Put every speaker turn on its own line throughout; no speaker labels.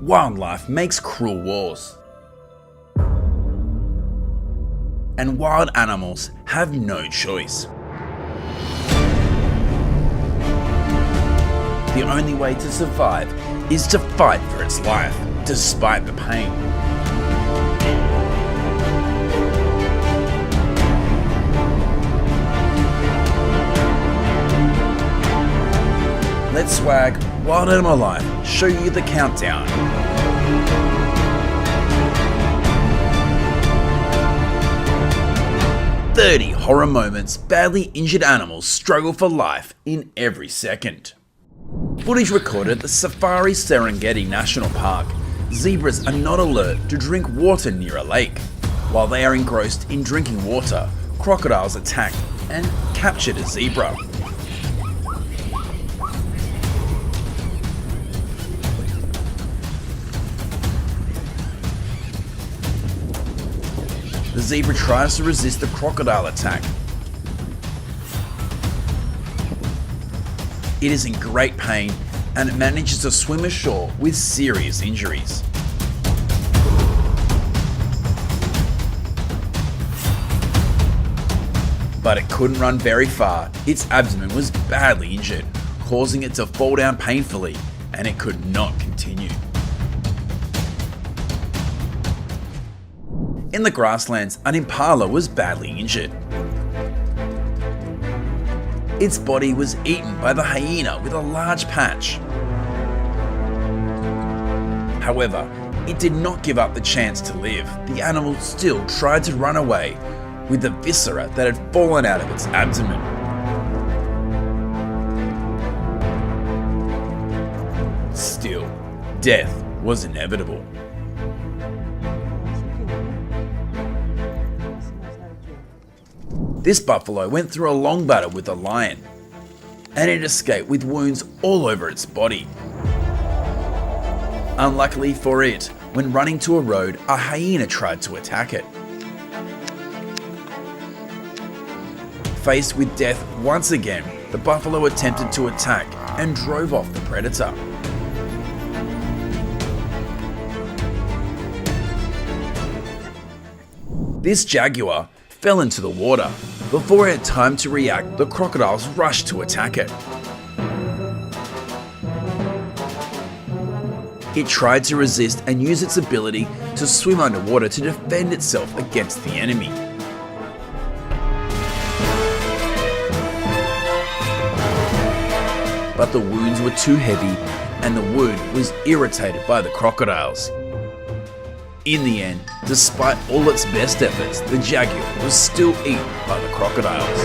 Wildlife makes cruel wars, and wild animals have no choice. The only way to survive is to fight for its life, despite the pain. Let Swag Wild Animal Life show you the countdown. 30 horror moments badly injured animals struggle for life in every second. Footage recorded at the Safari Serengeti National Park. Zebras are not alert to drink water near a lake. While they are engrossed in drinking water, crocodiles attacked and captured a zebra. The zebra tries to resist the crocodile attack. It is in great pain and it manages to swim ashore with serious injuries. But it couldn't run very far. Its abdomen was badly injured, causing it to fall down painfully, and it could not continue. In the grasslands, an impala was badly injured. Its body was eaten by the hyena with a large patch. However, it did not give up the chance to live. The animal still tried to run away with the viscera that had fallen out of its abdomen. Still, death was inevitable. This buffalo went through a long battle with a lion, and it escaped with wounds all over its body. Unluckily for it, when running to a road, a hyena tried to attack it. Faced with death once again, the buffalo attempted to attack and drove off the predator. This jaguar fell into the water. Before it had time to react, the crocodiles rushed to attack it. It tried to resist and use its ability to swim underwater to defend itself against the enemy. But the wounds were too heavy and the wound was irritated by the crocodiles. In the end, despite all its best efforts, the jaguar was still eaten by the crocodiles.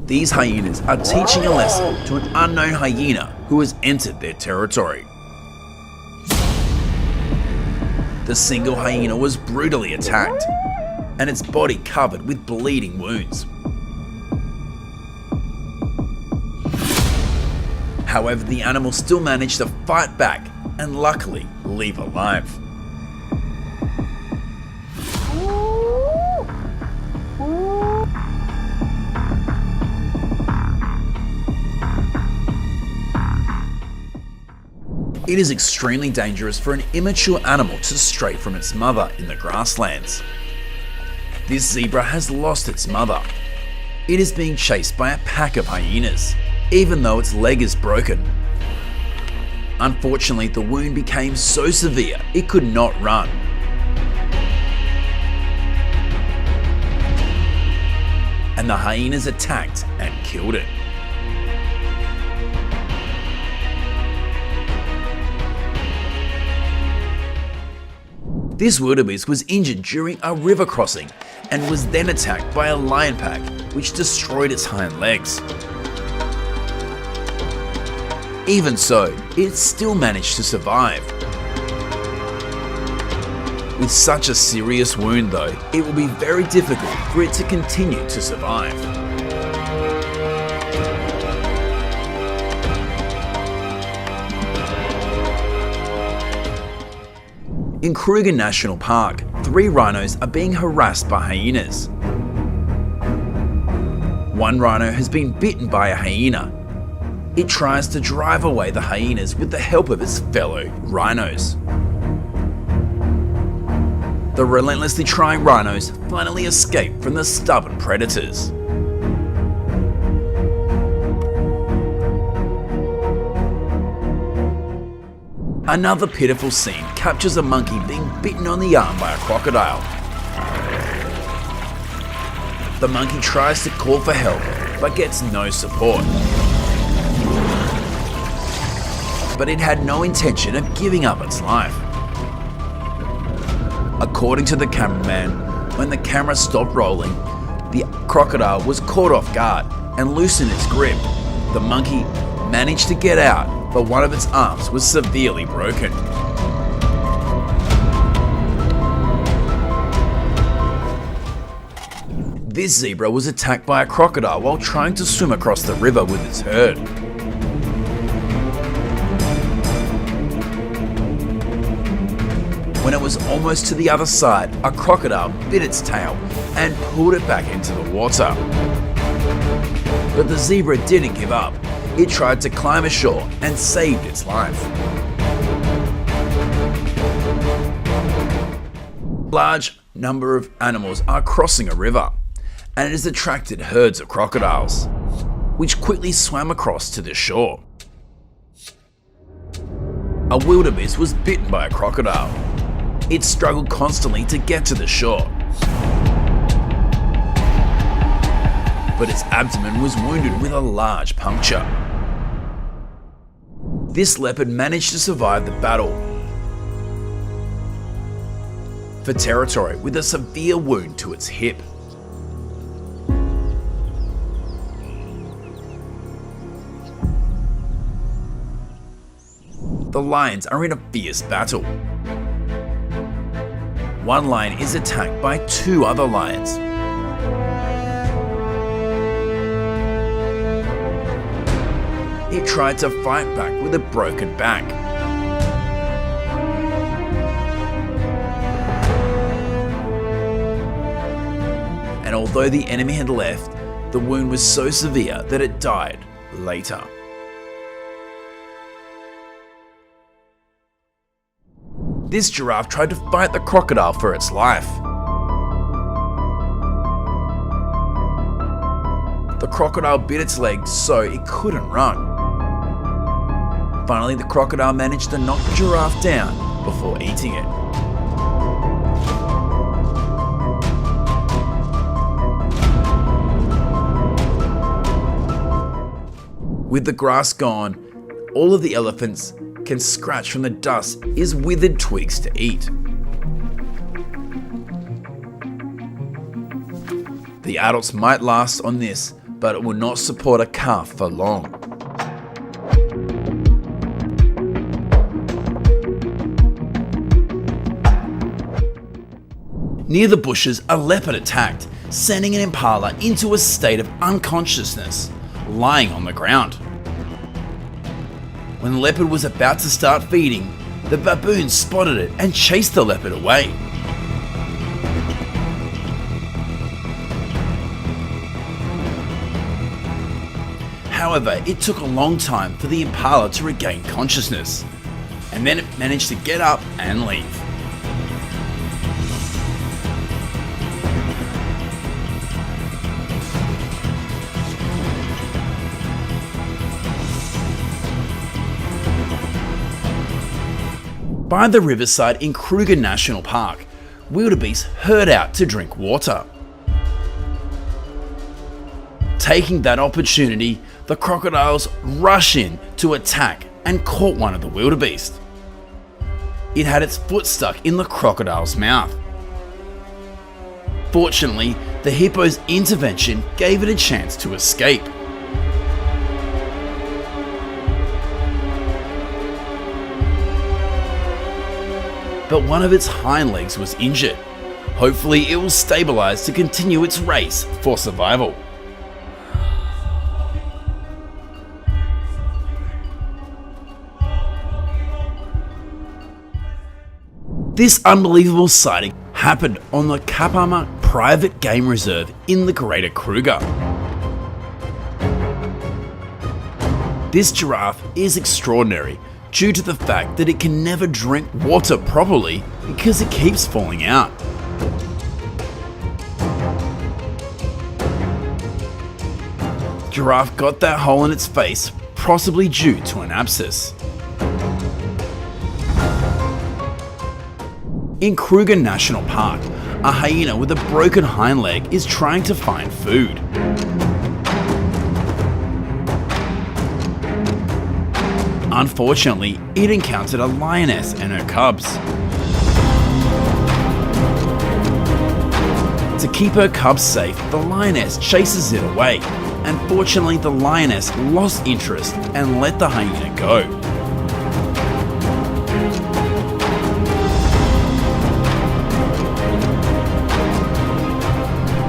These hyenas are teaching a lesson to an unknown hyena who has entered their territory. The single hyena was brutally attacked, and its body covered with bleeding wounds. However, the animal still managed to fight back and luckily leave alive. It is extremely dangerous for an immature animal to stray from its mother in the grasslands. This zebra has lost its mother. It is being chased by a pack of hyenas, even though its leg is broken. Unfortunately, the wound became so severe it could not run. And the hyenas attacked and killed it. This wildebeest was injured during a river crossing and was then attacked by a lion pack, which destroyed its hind legs. Even so, it still managed to survive. With such a serious wound though, it will be very difficult for it to continue to survive. In Kruger National Park, 3 rhinos are being harassed by hyenas. One rhino has been bitten by a hyena. It tries to drive away the hyenas with the help of its fellow rhinos. The relentlessly trying rhinos finally escape from the stubborn predators. Another pitiful scene captures a monkey being bitten on the arm by a crocodile. The monkey tries to call for help, but gets no support. But it had no intention of giving up its life. According to the cameraman, when the camera stopped rolling, the crocodile was caught off guard and loosened its grip. The monkey managed to get out, but one of its arms was severely broken. This zebra was attacked by a crocodile while trying to swim across the river with its herd. When it was almost to the other side, a crocodile bit its tail and pulled it back into the water. But the zebra didn't give up. It tried to climb ashore and saved its life. Large number of animals are crossing a river, and it has attracted herds of crocodiles, which quickly swam across to the shore. A wildebeest was bitten by a crocodile. It struggled constantly to get to the shore, but its abdomen was wounded with a large puncture. This leopard managed to survive the battle for territory with a severe wound to its hip. The lions are in a fierce battle. One lion is attacked by two other lions. It tried to fight back with a broken back. And although the enemy had left, the wound was so severe that it died later. This giraffe tried to fight the crocodile for its life. The crocodile bit its leg so it couldn't run. Finally, the crocodile managed to knock the giraffe down before eating it. With the grass gone, all of the elephants can scratch from the dust is withered twigs to eat. The adults might last on this, but it will not support a calf for long. Near the bushes, a leopard attacked, sending an impala into a state of unconsciousness, lying on the ground. When the leopard was about to start feeding, the baboon spotted it and chased the leopard away. However, it took a long time for the impala to regain consciousness, and then it managed to get up and leave. By the riverside in Kruger National Park, wildebeest herd out to drink water. Taking that opportunity, the crocodiles rush in to attack and caught one of the wildebeest. It had its foot stuck in the crocodile's mouth. Fortunately, the hippo's intervention gave it a chance to escape. But one of its hind legs was injured. Hopefully it will stabilize to continue its race for survival. This unbelievable sighting happened on the Kapama Private Game Reserve in the Greater Kruger. This giraffe is extraordinary due to the fact that it can never drink water properly because it keeps falling out. Giraffe got that hole in its face, possibly due to an abscess. In Kruger National Park, a hyena with a broken hind leg is trying to find food. Unfortunately, it encountered a lioness and her cubs. To keep her cubs safe, the lioness chases it away. Unfortunately, the lioness lost interest and let the hyena go.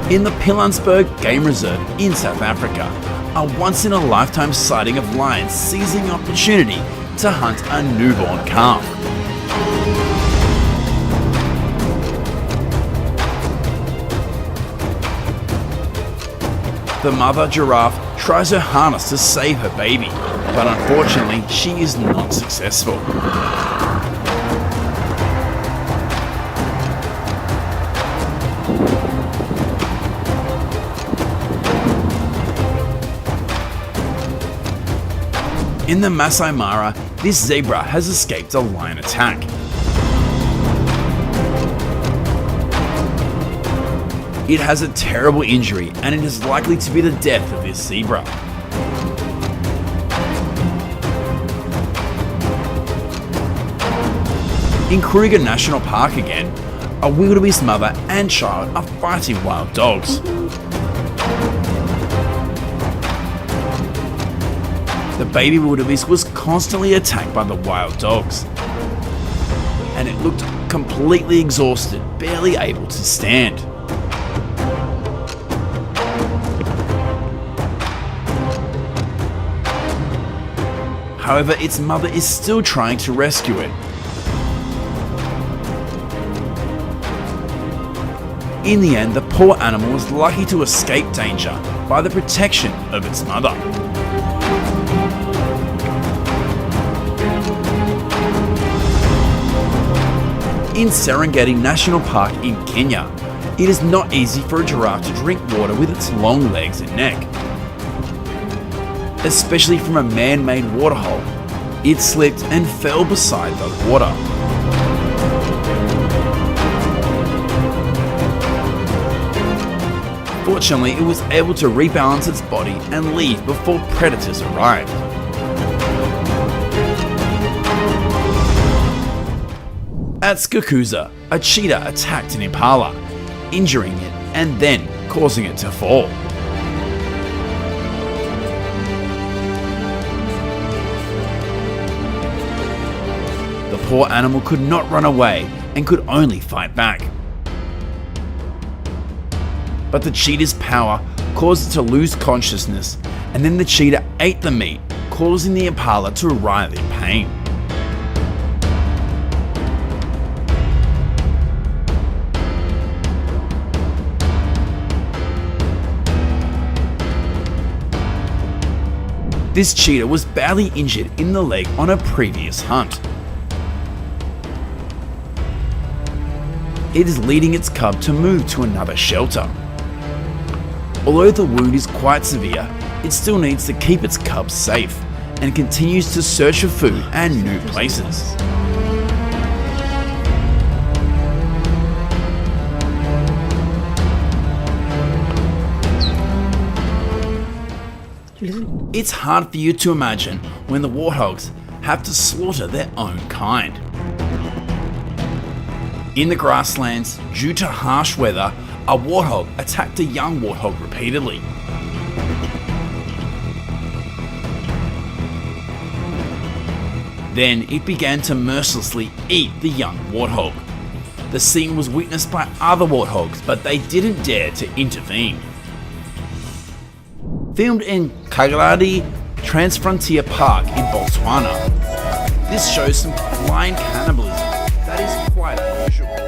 In the Pilanesberg Game Reserve in South Africa, a once-in-a-lifetime sighting of lions seizing opportunity to hunt a newborn calf. The mother giraffe tries her hardest to save her baby, but unfortunately she is not successful. In the Masai Mara, this zebra has escaped a lion attack. It has a terrible injury and it is likely to be the death of this zebra. In Kruger National Park again, a wildebeest mother and child are fighting wild dogs. The baby wildebeest was constantly attacked by the wild dogs, and it looked completely exhausted, barely able to stand. However, its mother is still trying to rescue it. In the end, the poor animal was lucky to escape danger by the protection of its mother. In Serengeti National Park in Kenya, it is not easy for a giraffe to drink water with its long legs and neck, especially from a man-made waterhole. It slipped and fell beside the water. Fortunately, it was able to rebalance its body and leave before predators arrived. At Skakuza, a cheetah attacked an impala, injuring it and then causing it to fall. The poor animal could not run away and could only fight back. But the cheetah's power caused it to lose consciousness, and then the cheetah ate the meat, causing the impala to writhe in pain. This cheetah was badly injured in the leg on a previous hunt. It is leading its cub to move to another shelter. Although the wound is quite severe, it still needs to keep its cubs safe and continues to search for food and new places. It's hard for you to imagine when the warthogs have to slaughter their own kind. In the grasslands, due to harsh weather, a warthog attacked a young warthog repeatedly. Then it began to mercilessly eat the young warthog. The scene was witnessed by other warthogs, but they didn't dare to intervene. Filmed in Kagaladi Transfrontier Park in Botswana, this shows some flying cannibalism that is quite unusual.